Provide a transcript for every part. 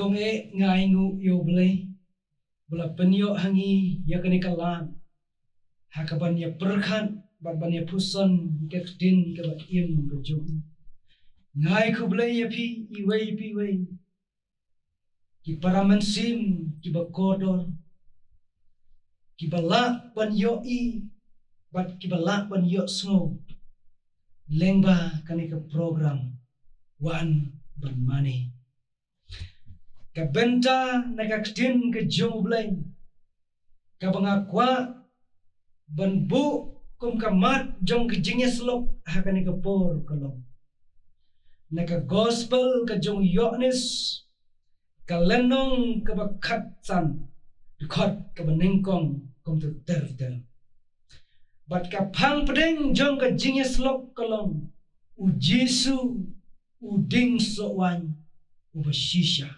jong ngai ngu yo blai bula penyo hangi ya kani kalan hakaban ya perkhan ban ya puson ke din ke ba im ke jong ngai ku blai ya pi wei ki paramansin ki ba kodor ki bala ban yo bat ki bala ban yo smo lengba kani ke program wan ban mani ka benta nakaktin ke jong blai ka bangakwa ban bu kum kamat jong ke jinges lok hakani ke por kolong naka gospel ke jong Yohanes ka lenong ke bakat san khot ke benengkong kum tu ter bat ka phang pedeng jong ke jinges lok kolong u Jesu u ding so wan u bashisha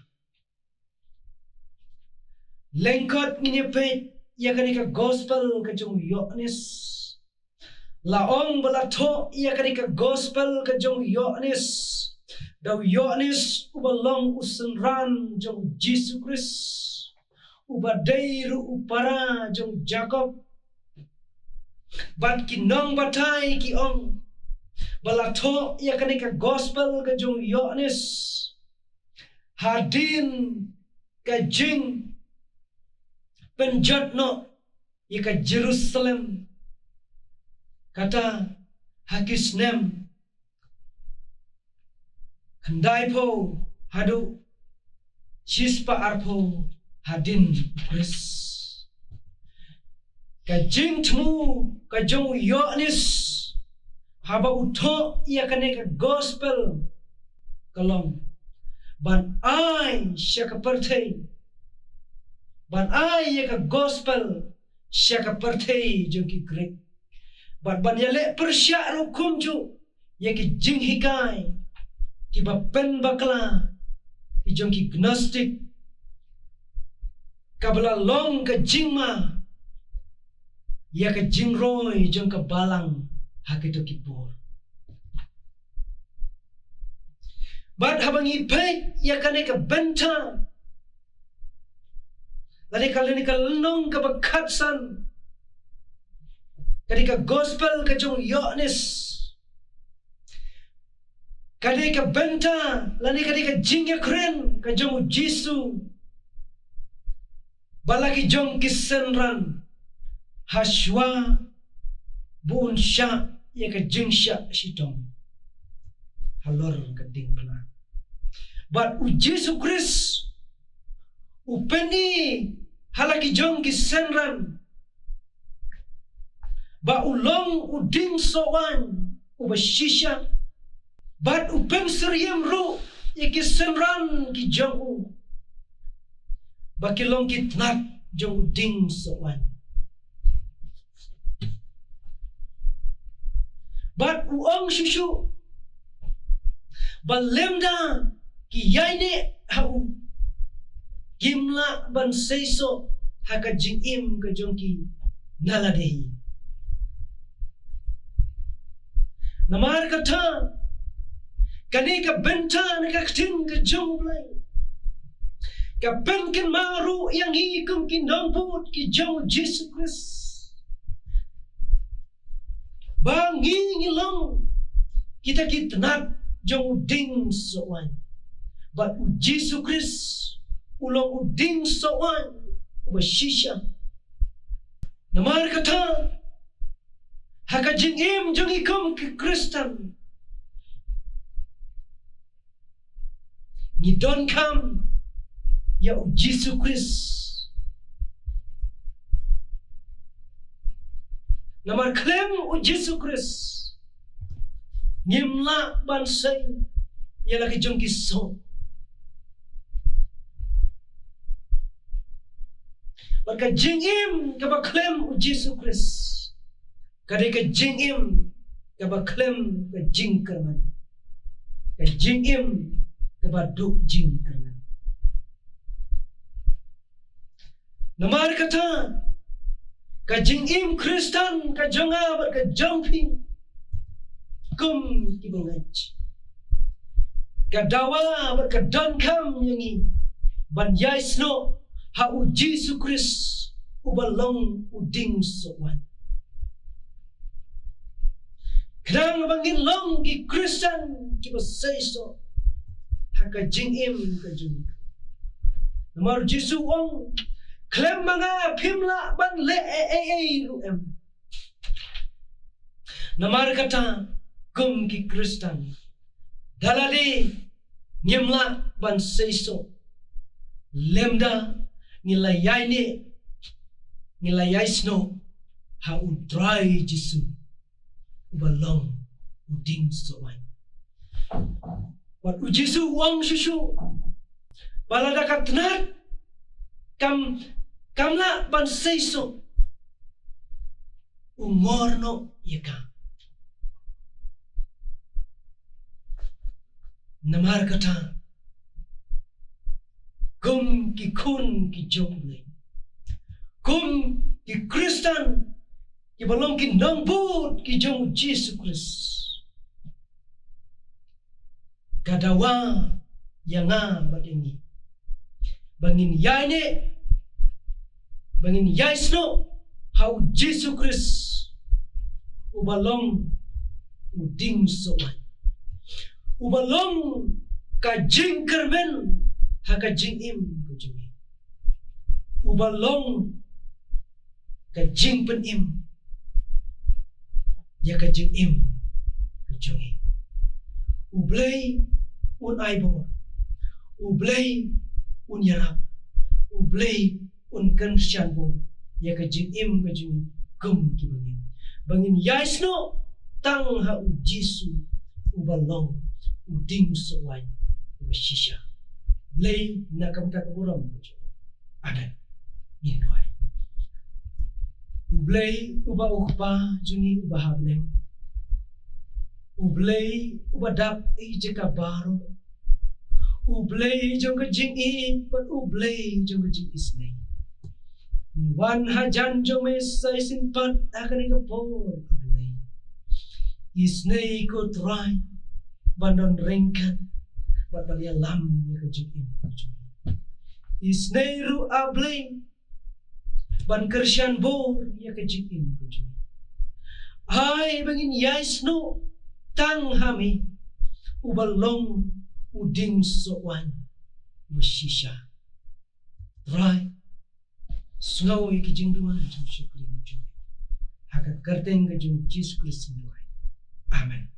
lengkot nginepet ya kanika gospel ke jong Yohanes laong balato ya kanika gospel ke jong Yohanes daw Yohanes ubalong usenran jong Jesus Christ ubadairu upara jong Jacob bat kinong batai ki ong balato ya kanika gospel ke jong Yohanes hadin ke jing penjat no ika Jerusalem kata hakis nem kandai po hadu chispa arpo hadin Chris ka jing tmu ka jong Yohanes haba utho ia kaneka gospel kalong ban ai syaka perthei ban ai ka gospel syaka perthei jong ki grek ban yale persya rukum ju ye ki jing hikai ki bapen bakla ki jong ki gnostic kabla long ka jingma ya ka jingroi jong ka balang hakito ki por bat habangi pe ya kaneka benta lani ka lenong ka bakatsan kadika gospel ka jong Yohanes kadika benta lani kadika jingya kren ka jong Jesu balaki jong kisenran hashwa buun sya ya ka jing sya sitong halor ka ding bana but u Jesu Christ upeni halaki jong kisenran ba ulong uding sowan ubashisha bat upem seriem ru ikisenran ki jong bakilong kitnat jong uding sowan bat uong shushu balemda ki yaine hau gimla ban seiso haka jingim ka jong ki naladehi namar kata kani ka benta ka ktin ka jong blai ka penkin maru yang hi kum ki namput ki jong Jesus Christ bangi ngilong kita kitnat jong ding soan but Jesus Christ ulong uding soan bashisha namar kata haka jingim jong ikum ki Kristen ni don't come ya Jesus Christ namar klaim Jesus Christ ngimla bansai ya lagi jong ki so maka jingim ka ba klaim Jesus Christ kadika jingim ka ba klaim ka jing kerman ka jingim ka ba du jing kerman namar kata ka jingim Kristen ka jonga ka jumping kum kibangaj ka dawa ka don kam yangi ban yaisno ha u Jesus Christ ubalong uding sowan. Kadang bangin long ki Christian ki basaiso haka jingim ka jing. Namar Jesus wong klem mga pimla ban le ruem. Namar kata kum ki Christian dalade nyemla ban saiso lemda nilayaisno ha udrai Jesus ubalong uding sowan. Wat ujisu wang susu balada katnat kamla ban seiso umorno yaka. Namar kata kum ki kun ki jongle kum ki Kristen ki balong ki nambut ki jong Jesus Christ kadawa yanga badini bangin yaisno how Jesus Christ ubalong uding sowan ubalong ka jing kermen haka jing im kujungi ubalong ka jing pen im ya ka jing im kujungi ublay un aibor ublay un yarap ublay un kansyan bo ya ka jing im kujungi kum kibangin bangin yaisno tang ha u jisu ubalong uding sowan ubashisha lay nakamta kaburam kujungi amen yinway ublay uba ukpa jungi ubahableng ublay ubadap ijeka baro ublay jong jing but ublay jong jing isnay wan hajan jong mesay sinpat akan ikapor ublay isnay ko try bandon ringkan bat balialam ya kajing isnay ru ablay ban kersyan bor ya kajing ay bangin yaisno tang hami ubalong uding sowan bushisha right snow ikijing duan jung shukri jung haka karteng ka jung Jesus Christ amen.